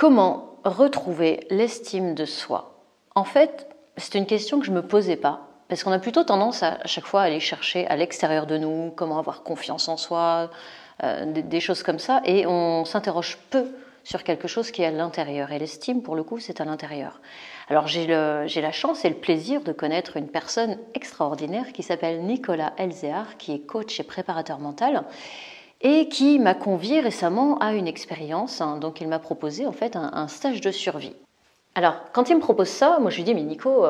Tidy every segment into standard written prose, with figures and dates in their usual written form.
Comment retrouver l'estime de soi? En fait, c'est une question que je ne me posais pas, parce qu'on a plutôt tendance à chaque fois à aller chercher à l'extérieur de nous, comment avoir confiance en soi, des choses comme ça, et on s'interroge peu sur quelque chose qui est à l'intérieur. Et l'estime, pour le coup, c'est à l'intérieur. Alors j'ai la chance et le plaisir de connaître une personne extraordinaire qui s'appelle Nicolas Elzéar, qui est coach et préparateur mental, et qui m'a convié récemment à une expérience. Donc il m'a proposé en fait un stage de survie. Alors quand il me propose ça, moi je lui dis mais Nico,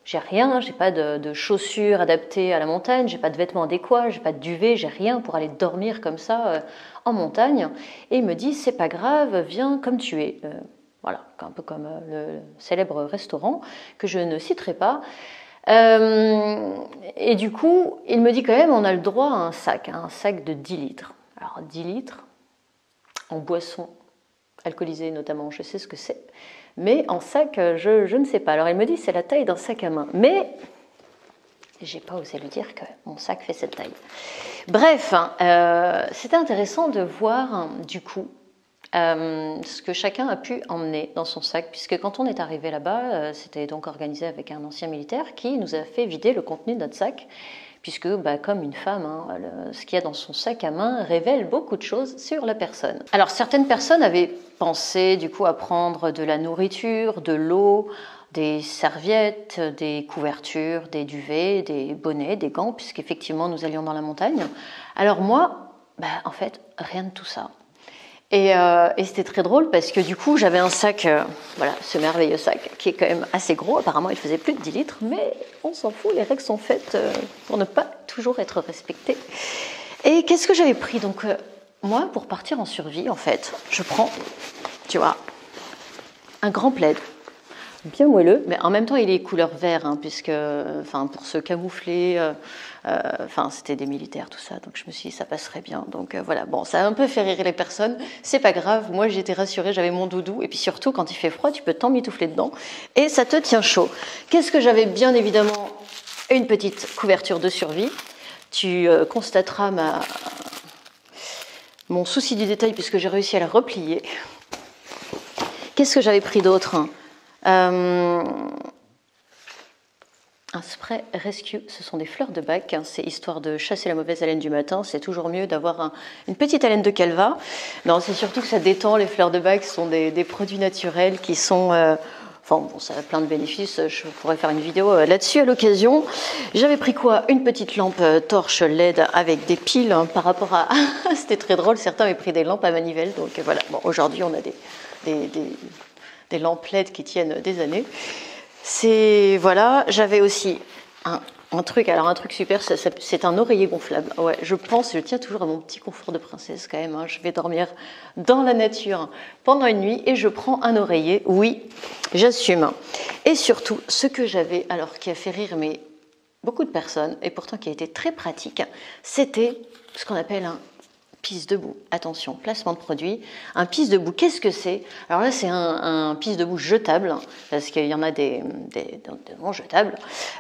j'ai rien, j'ai pas de chaussures adaptées à la montagne, j'ai pas de vêtements adéquats, j'ai pas de duvet, j'ai rien pour aller dormir comme ça en montagne. Et il me dit c'est pas grave, viens comme tu es. Voilà, un peu comme le célèbre restaurant que je ne citerai pas. Et du coup, il me dit quand même on a le droit à un sac de 10 litres. Alors 10 litres en boisson alcoolisée notamment, je sais ce que c'est, mais en sac, je ne sais pas. Alors il me dit c'est la taille d'un sac à main, mais j'ai pas osé lui dire que mon sac fait cette taille. Bref, c'était intéressant de voir du coup ce que chacun a pu emmener dans son sac, puisque quand on est arrivé là-bas, c'était donc organisé avec un ancien militaire qui nous a fait vider le contenu de notre sac, puisque comme une femme, ce qu'il y a dans son sac à main révèle beaucoup de choses sur la personne. Alors certaines personnes avaient pensé du coup à prendre de la nourriture, de l'eau, des serviettes, des couvertures, des duvets, des bonnets, des gants, puisqu'effectivement nous allions dans la montagne. Alors moi, en fait, rien de tout ça. Et c'était très drôle parce que du coup j'avais un sac, voilà, ce merveilleux sac qui est quand même assez gros, apparemment il faisait plus de 10 litres, mais on s'en fout, les règles sont faites pour ne pas toujours être respectées. Et qu'est-ce que j'avais pris? Donc moi, pour partir en survie, en fait, je prends, tu vois, un grand plaid, bien moelleux, mais en même temps il est couleur vert, puisque, pour se camoufler, c'était des militaires tout ça, donc je me suis dit ça passerait bien. Donc voilà, bon, ça a un peu fait rire les personnes, c'est pas grave, moi j'étais rassurée, j'avais mon doudou, et puis surtout quand il fait froid, tu peux t'emmitoufler dedans, et ça te tient chaud. Qu'est-ce que j'avais? Bien évidemment une petite couverture de survie. Tu constateras mon souci du détail puisque j'ai réussi à la replier. Qu'est-ce que j'avais pris d'autre? Un spray rescue, ce sont des fleurs de bac, c'est histoire de chasser la mauvaise haleine du matin, c'est toujours mieux d'avoir une petite haleine de calva. Non, c'est surtout que ça détend, les fleurs de bac sont des produits naturels qui sont... ça a plein de bénéfices, je pourrais faire une vidéo là-dessus à l'occasion. J'avais pris quoi? Une petite lampe torche LED avec des piles par rapport à... C'était très drôle, certains avaient pris des lampes à manivelle, donc voilà. Bon, aujourd'hui on a des lampes LED qui tiennent des années. Voilà, j'avais aussi un truc super, c'est un oreiller gonflable. Ouais, je tiens toujours à mon petit confort de princesse quand même. Je vais dormir dans la nature pendant une nuit et je prends un oreiller. Oui, j'assume. Et surtout, ce que j'avais, alors qui a fait rire beaucoup de personnes et pourtant qui a été très pratique, c'était ce qu'on appelle un pisse debout. Attention, placement de produit. Un pisse debout, qu'est-ce que c'est? Alors là, c'est un pisse debout jetable, parce qu'il y en a des non jetables.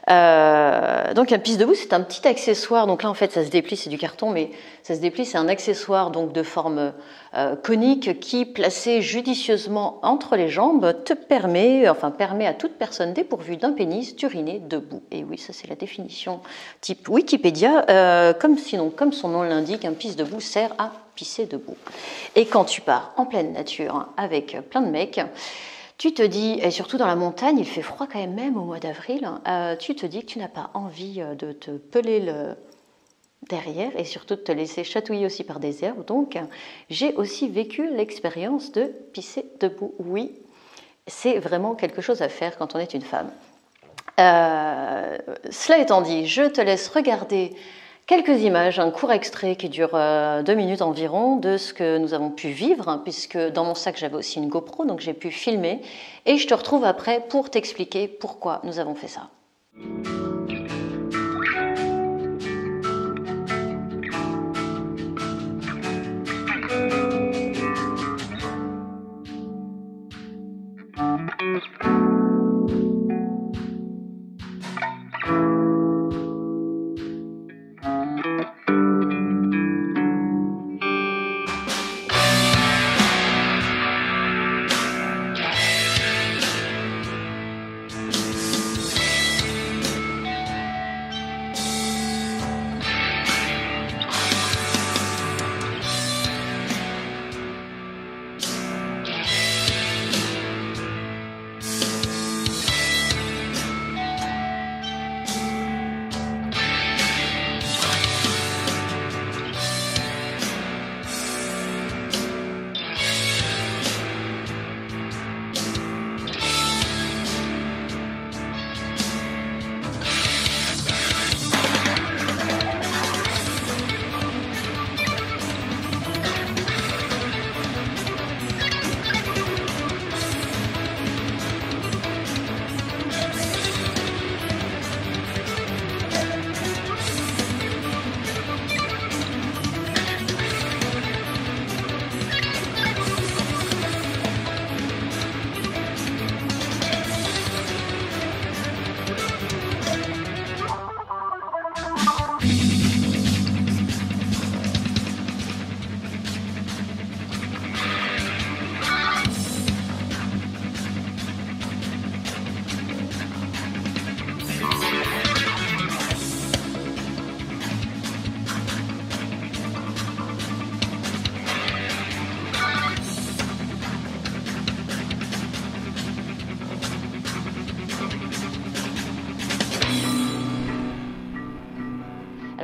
Donc un pisse debout, c'est un petit accessoire. Donc là, en fait, ça se déplie, c'est du carton, mais ça se déplie, c'est un accessoire donc de forme conique qui, placé judicieusement entre les jambes, permet à toute personne dépourvue d'un pénis d'uriner debout. Et oui, ça c'est la définition type Wikipédia. Comme son nom l'indique, un pisse debout sert à pisser debout. Et quand tu pars en pleine nature avec plein de mecs, tu te dis, et surtout dans la montagne, il fait froid quand même au mois d'avril, tu te dis que tu n'as pas envie de te peler le derrière et surtout de te laisser chatouiller aussi par des herbes. Donc j'ai aussi vécu l'expérience de pisser debout. Oui, c'est vraiment quelque chose à faire quand on est une femme. Cela étant dit, je te laisse regarder quelques images, un court extrait qui dure 2 minutes environ de ce que nous avons pu vivre, puisque dans mon sac j'avais aussi une GoPro, donc j'ai pu filmer, et je te retrouve après pour t'expliquer pourquoi nous avons fait ça.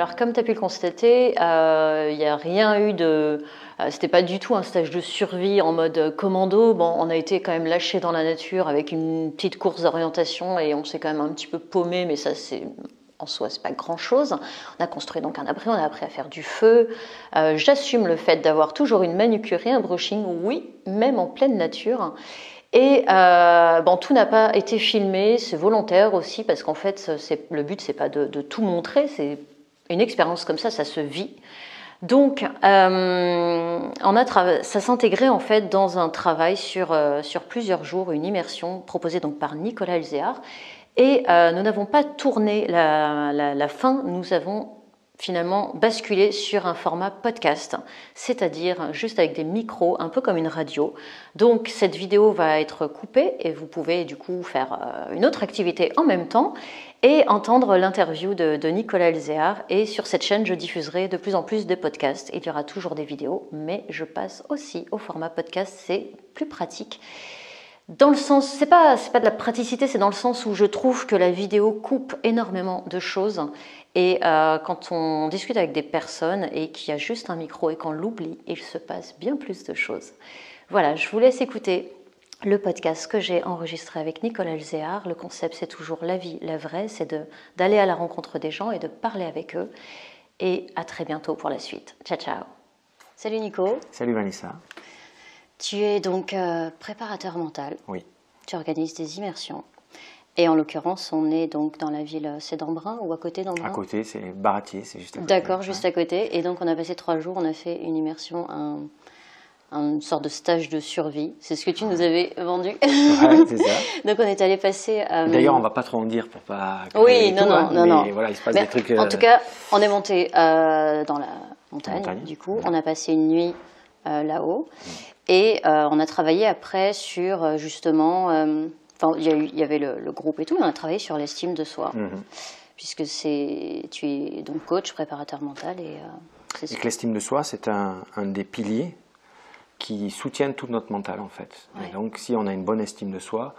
Alors, comme tu as pu le constater, il n'y a rien eu de... c'était pas du tout un stage de survie en mode commando. Bon, on a été quand même lâché dans la nature avec une petite course d'orientation et on s'est quand même un petit peu paumé, mais ça, c'est... En soi, c'est pas grand-chose. On a construit donc un abri, on a appris à faire du feu. J'assume le fait d'avoir toujours une manucure et un brushing, oui, même en pleine nature. Et bon, tout n'a pas été filmé, c'est volontaire aussi, parce qu'en fait, le but, c'est pas de tout montrer, c'est une expérience comme ça se vit. Donc, ça s'intégrait en fait dans un travail sur plusieurs jours, une immersion proposée donc par Nicolas Elzéar. Et nous n'avons pas tourné la fin, nous avons finalement basculé sur un format podcast, c'est-à-dire juste avec des micros, un peu comme une radio. Donc cette vidéo va être coupée et vous pouvez du coup faire une autre activité en même temps et entendre l'interview de Nicolas Elzéar. Et sur cette chaîne, je diffuserai de plus en plus de podcasts. Il y aura toujours des vidéos, mais je passe aussi au format podcast, c'est plus pratique. Dans le sens, c'est pas de la praticité, c'est dans le sens où je trouve que la vidéo coupe énormément de choses. Et quand on discute avec des personnes et qu'il y a juste un micro et qu'on l'oublie, il se passe bien plus de choses. Voilà, je vous laisse écouter le podcast que j'ai enregistré avec Nicolas Elzéar. Le concept, c'est toujours la vie, la vraie, c'est d'aller à la rencontre des gens et de parler avec eux. Et à très bientôt pour la suite. Ciao, ciao. Salut Nico. Salut Vanessa. Tu es donc préparateur mental. Oui. Tu organises des immersions. Et en l'occurrence, on est donc dans la ville, c'est d'Embrun ou à côté d'Embrun? À côté, c'est Baratier, c'est juste à côté. D'accord, juste à côté. Et donc, on a passé 3 jours, on a fait une immersion, une sorte de stage de survie. C'est ce que tu nous avais vendu. Ouais, c'est ça. Donc, on est allé passer... D'ailleurs, on ne va pas trop en dire pour pas... Oui, non. Mais voilà, il se passe des trucs... En tout cas, on est monté dans la montagne, du coup. On a passé une nuit là-haut. Et on a travaillé après sur, justement... il y avait le groupe et tout, mais on a travaillé sur l'estime de soi, puisque tu es donc coach, préparateur mental. Et que l'estime de soi, c'est un des piliers qui soutiennent tout notre mental, en fait. Ouais. Et donc, si on a une bonne estime de soi,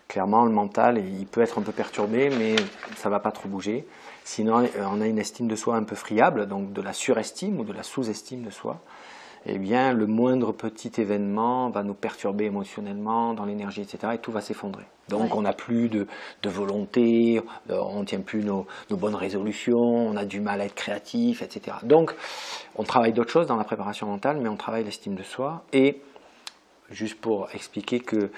clairement, le mental, il peut être un peu perturbé, mais ça ne va pas trop bouger. Sinon, on a une estime de soi un peu friable, donc de la surestime ou de la sous-estime de soi. Eh bien, le moindre petit événement va nous perturber émotionnellement, dans l'énergie, etc. Et tout va s'effondrer. Donc, on n'a plus de volonté, on ne tient plus nos bonnes résolutions, on a du mal à être créatif, etc. Donc, on travaille d'autres choses dans la préparation mentale, mais on travaille l'estime de soi. Et juste pour expliquer que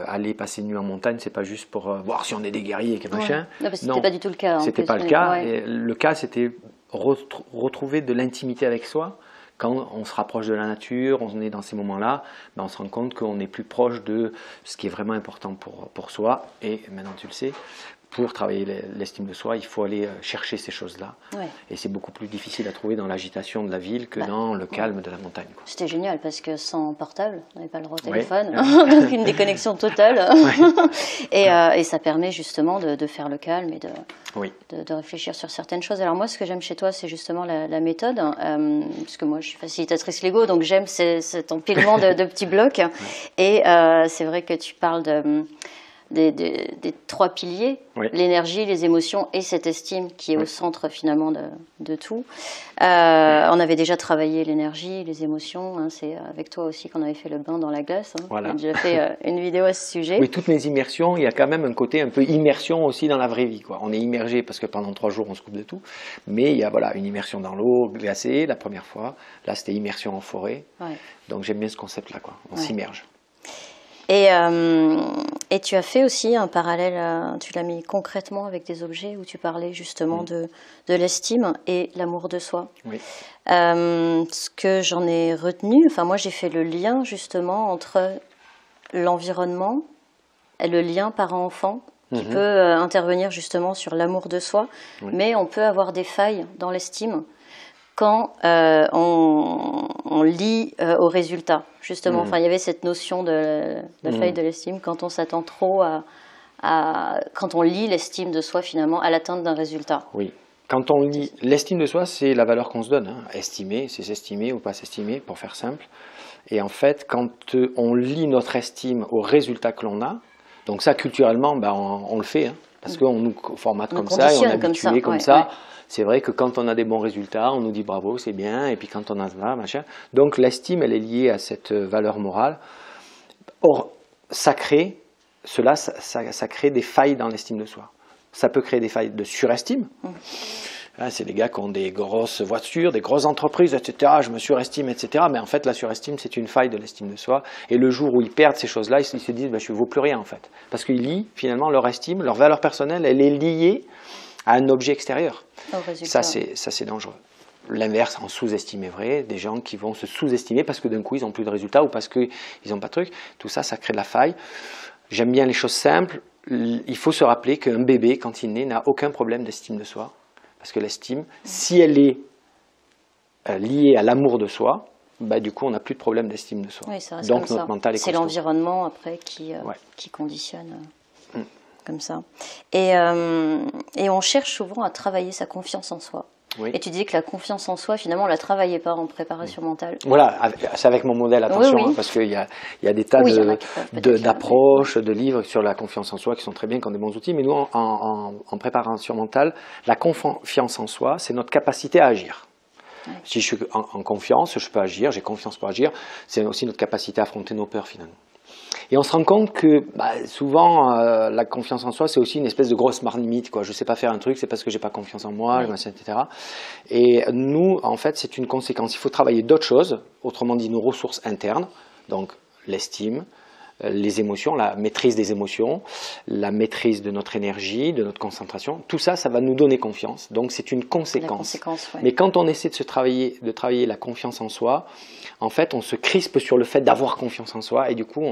aller passer une nuit en montagne, c'est pas juste pour voir si on est des guerriers et machin. Non, c'était pas du tout le cas. C'était pas le cas. Ouais. Et le cas, c'était retrouver de l'intimité avec soi. Quand on se rapproche de la nature, on est dans ces moments-là, ben on se rend compte qu'on est plus proche de ce qui est vraiment important pour soi. Et maintenant, tu le sais, pour travailler l'estime de soi, il faut aller chercher ces choses-là. Ouais. Et c'est beaucoup plus difficile à trouver dans l'agitation de la ville que dans le calme de la montagne. C'était génial parce que sans portable, on n'avait pas le droit au téléphone, donc une déconnexion totale. Et ça permet justement de faire le calme et de réfléchir sur certaines choses. Alors moi, ce que j'aime chez toi, c'est justement la méthode, parce que moi, je suis facilitatrice Lego, donc j'aime cet empilement de petits blocs. Et c'est vrai que tu parles des 3 piliers, l'énergie, les émotions et cette estime qui est au centre finalement de tout. On avait déjà travaillé l'énergie, les émotions, c'est avec toi aussi qu'on avait fait le bain dans la glace. Voilà. J'ai déjà fait une vidéo à ce sujet. Oui, toutes mes immersions, il y a quand même un côté un peu immersion aussi dans la vraie vie, quoi. On est immergé parce que pendant 3 jours on se coupe de tout, mais il y a une immersion dans l'eau glacée la première fois, là c'était immersion en forêt, donc j'aime bien ce concept-là, quoi. On s'immerge. Et tu as fait aussi un parallèle, tu l'as mis concrètement avec des objets où tu parlais justement de l'estime et l'amour de soi. Oui. Ce que j'en ai retenu, moi j'ai fait le lien justement entre l'environnement et le lien parent-enfant qui peut intervenir justement sur l'amour de soi, mais on peut avoir des failles dans l'estime quand on lie au résultat, justement. Il y avait cette notion de la faille de l'estime, quand on s'attend trop quand on lie l'estime de soi, finalement, à l'atteinte d'un résultat. Oui. Quand on lie l'estime de soi, c'est la valeur qu'on se donne. Estimer, c'est s'estimer ou pas s'estimer, pour faire simple. Et en fait, quand on lie notre estime au résultat que l'on a, donc ça, culturellement, on le fait, parce qu'on nous formate comme ça et on est habitué comme ça. c'est vrai que quand on a des bons résultats, on nous dit bravo, c'est bien, et puis quand on a ça, machin. Donc l'estime, elle est liée à cette valeur morale. Or, ça crée des failles dans l'estime de soi. Ça peut créer des failles de surestime. C'est des gars qui ont des grosses voitures, des grosses entreprises, etc. Je me surestime, etc. Mais en fait, la surestime, c'est une faille de l'estime de soi. Et le jour où ils perdent ces choses-là, ils se disent je ne vaux plus rien en fait. Parce qu'ils lient finalement leur estime, leur valeur personnelle, elle est liée à un objet extérieur. Ça, c'est dangereux. L'inverse, en sous-estime est vrai. Des gens qui vont se sous-estimer parce que d'un coup, ils n'ont plus de résultats ou parce qu'ils n'ont pas de truc. Tout ça, ça crée de la faille. J'aime bien les choses simples. Il faut se rappeler qu'un bébé, quand il naît, n'a aucun problème d'estime de soi. Parce que l'estime, si elle est liée à l'amour de soi, du coup, on n'a plus de problème d'estime de soi. Oui, ça reste donc comme notre mental est C'est costaud. l'environnement après qui conditionne comme ça. Et on cherche souvent à travailler sa confiance en soi. Oui. Et tu disais que la confiance en soi, finalement, on ne la travaillait pas en préparation mentale. Voilà, c'est avec mon modèle, attention, oui. parce qu'il y a des tas d'approches, de livres sur la confiance en soi qui sont très bien, qui ont des bons outils, mais nous, en préparation mentale, la confiance en soi, c'est notre capacité à agir. Ouais. Si je suis en confiance, je peux agir, j'ai confiance pour agir, c'est aussi notre capacité à affronter nos peurs finalement. Et on se rend compte que souvent, la confiance en soi, c'est aussi une espèce de grosse marmite. Je ne sais pas faire un truc, c'est parce que je n'ai pas confiance en moi, etc. Et nous, en fait, c'est une conséquence. Il faut travailler d'autres choses, autrement dit nos ressources internes, donc l'estime, les émotions, la maîtrise des émotions, la maîtrise de notre énergie, de notre concentration. Tout ça, ça va nous donner confiance. Donc c'est une conséquence. Mais quand on essaie de travailler la confiance en soi, en fait, on se crispe sur le fait d'avoir confiance en soi et du coup,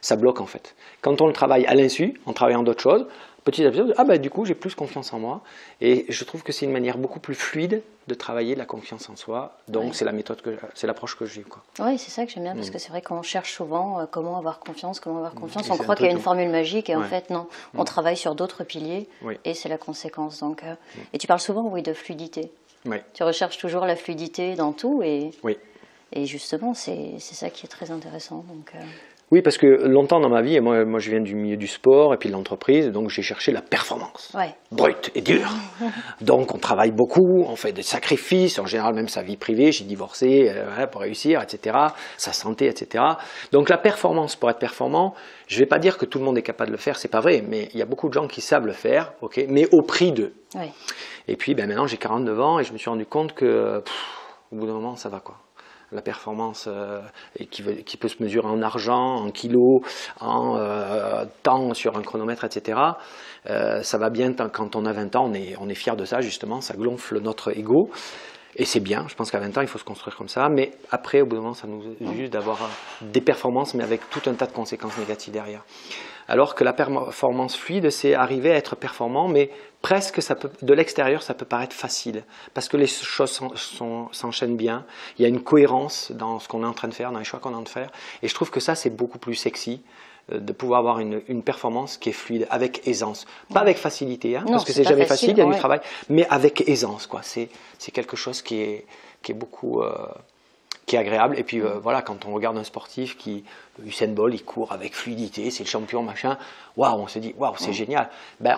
ça bloque en fait. Quand on le travaille à l'insu, en travaillant d'autres choses, petit à petit, du coup, j'ai plus confiance en moi. Et je trouve que c'est une manière beaucoup plus fluide de travailler la confiance en soi. Donc, c'est l'approche que j'ai. Oui, c'est ça que j'aime bien, parce que c'est vrai qu'on cherche souvent comment avoir confiance. On croit qu'il y a une formule magique, et en fait, non. On travaille sur d'autres piliers, et c'est la conséquence. Donc, et tu parles souvent, de fluidité. Oui. Tu recherches toujours la fluidité dans tout, et justement, c'est ça qui est très intéressant. Donc, Oui, parce que longtemps dans ma vie, et moi je viens du milieu du sport et puis de l'entreprise, donc j'ai cherché la performance, brute et dure. Donc on travaille beaucoup, on fait des sacrifices, en général même sa vie privée, j'ai divorcé pour réussir, etc., sa santé, etc. Donc la performance, pour être performant, je ne vais pas dire que tout le monde est capable de le faire, c'est pas vrai, mais il y a beaucoup de gens qui savent le faire, mais au prix d'eux. Et puis maintenant j'ai 49 ans et je me suis rendu compte que au bout d'un moment ça va quoi. La performance qui peut se mesurer en argent, en kilos, en temps sur un chronomètre, etc. Ça va bien quand on a 20 ans, on est fier de ça justement, ça gonfle notre ego. Et c'est bien, je pense qu'à 20 ans, il faut se construire comme ça. Mais après, au bout d'un moment, ça nous juste d'avoir des performances, mais avec tout un tas de conséquences négatives derrière. Alors que la performance fluide, c'est arriver à être performant, mais presque de l'extérieur, ça peut paraître facile. Parce que les choses s'enchaînent bien. Il y a une cohérence dans ce qu'on est en train de faire, dans les choix qu'on est en train de faire. Et je trouve que ça, c'est beaucoup plus sexy de pouvoir avoir une performance qui est fluide, avec aisance. Pas avec facilité, parce que c'est jamais facile, il y a du travail, mais avec aisance. C'est quelque chose qui est beaucoup... qui est agréable. Et puis voilà, quand on regarde un sportif Usain Bolt, il court avec fluidité, c'est le champion, machin, waouh, on se dit, waouh, c'est génial.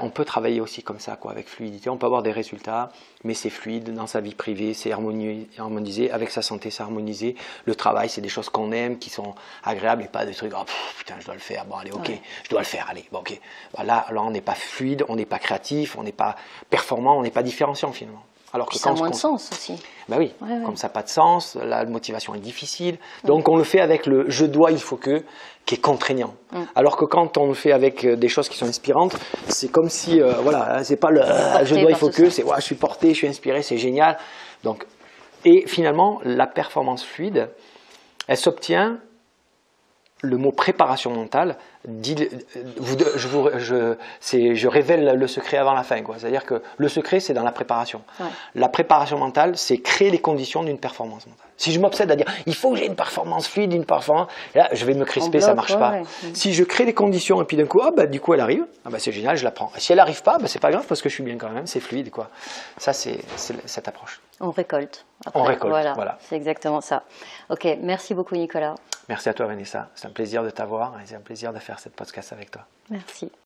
On peut travailler aussi comme ça, avec fluidité, on peut avoir des résultats, mais c'est fluide dans sa vie privée, c'est harmonisé, avec sa santé, c'est harmonisé. Le travail, c'est des choses qu'on aime, qui sont agréables, et pas des trucs, putain, je dois le faire, bon allez, ok, je dois le faire, allez, bon ok. Là, on n'est pas fluide, on n'est pas créatif, on n'est pas performant, on n'est pas différenciant finalement. Alors que ça a moins de sens aussi. Oui, comme ça n'a pas de sens, la motivation est difficile. Donc on le fait avec le « je dois, il faut que » qui est contraignant. Alors que quand on le fait avec des choses qui sont inspirantes, c'est comme si, c'est pas le « je dois, il faut que », c'est « je suis porté, je suis inspiré, c'est génial ». Et finalement, la performance fluide, elle s'obtient, le mot préparation mentale, je révèle le secret avant la fin. C'est-à-dire que le secret, c'est dans la préparation. La préparation mentale, c'est créer les conditions d'une performance mentale. Si je m'obsède à dire, il faut que j'ai une performance fluide, là, je vais me crisper, ça ne marche pas. Si je crée les conditions et puis d'un coup, du coup, elle arrive, c'est génial, je la prends. Si elle n'arrive pas, c'est pas grave parce que je suis bien quand même, c'est fluide. Ça, c'est cette approche. On récolte. Après. On récolte, voilà. C'est exactement ça. Ok, merci beaucoup Nicolas. Merci à toi Vanessa, c'est un plaisir de t'avoir et c'est un plaisir de faire cette podcast avec toi. Merci.